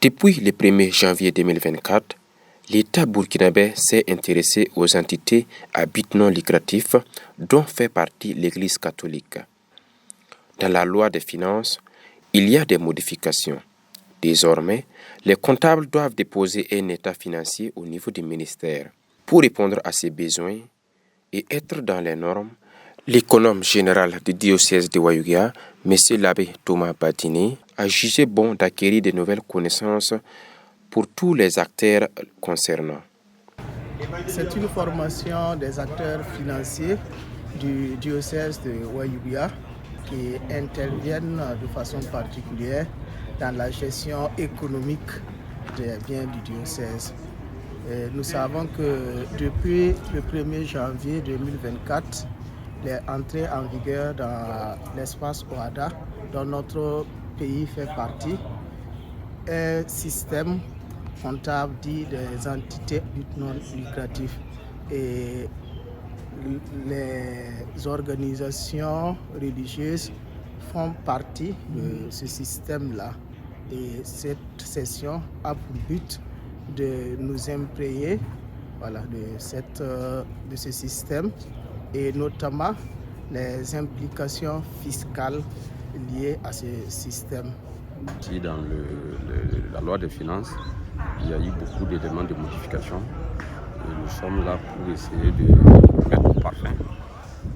Depuis le 1er janvier 2024, l'État burkinabé s'est intéressé aux entités à but non lucratif dont fait partie l'Église catholique. Dans la loi des finances, il y a des modifications. Désormais, les comptables doivent déposer un état financier au niveau du ministère. Pour répondre à ces besoins et être dans les normes, l'économe général du diocèse de Ouayouguia, M. l'abbé Thomas Badini, a jugé bon d'acquérir de nouvelles connaissances pour tous les acteurs concernants. C'est une formation des acteurs financiers du diocèse de Ouayouguia qui interviennent de façon particulière dans la gestion économique des biens du diocèse. Nous savons que depuis le 1er janvier 2024, est entré en vigueur dans l'espace OHADA, dont notre pays fait partie, un système comptable dit des entités but non lucratif. Et les organisations religieuses font partie de ce système-là. Et cette session a pour but de nous imprégner de ce système et notamment les implications fiscales liées à ce système. Dans la loi des finances, il y a eu beaucoup de demandes de modification et nous sommes là pour essayer de mettre au parfum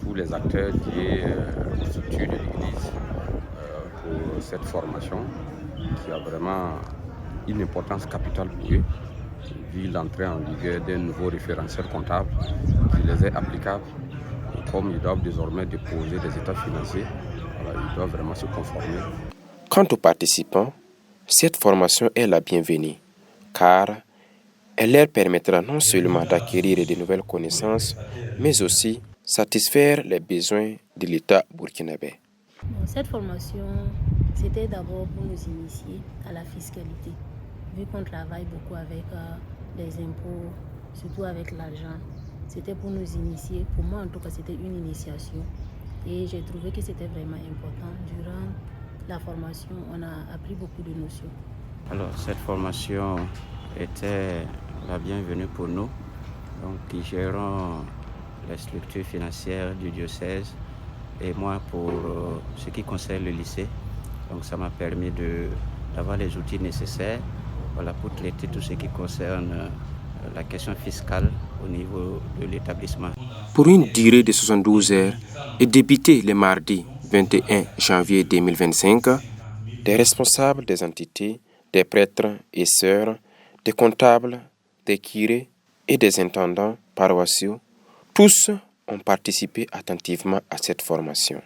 tous les acteurs liés aux structures de l'Église pour cette formation qui a vraiment une importance capitale pour eux, vu l'entrée en vigueur d'un nouveau référentiel comptable qui les est applicable. Et comme ils doivent désormais déposer des états financiers, ils doivent vraiment se conformer. Quant aux participants, cette formation est la bienvenue, car elle leur permettra non seulement d'acquérir de nouvelles connaissances, mais aussi satisfaire les besoins de l'État burkinabé. Cette formation, c'était d'abord pour nous initier à la fiscalité, vu qu'on travaille beaucoup avec les impôts, surtout avec l'argent. C'était pour nous initier. Pour moi, en tout cas, c'était une initiation. Et j'ai trouvé que c'était vraiment important. Durant la formation, on a appris beaucoup de notions. Alors, cette formation était la bienvenue pour nous, donc qui gérons les structures financières du diocèse et moi pour ce qui concerne le lycée. Donc, ça m'a permis d'avoir les outils nécessaires pour traiter tout ce qui concerne la question fiscale au niveau de l'établissement. Pour une durée de 72 heures et débuté le mardi 21 janvier 2025, des responsables des entités, des prêtres et sœurs, des comptables, des curés et des intendants paroissiaux, tous ont participé attentivement à cette formation.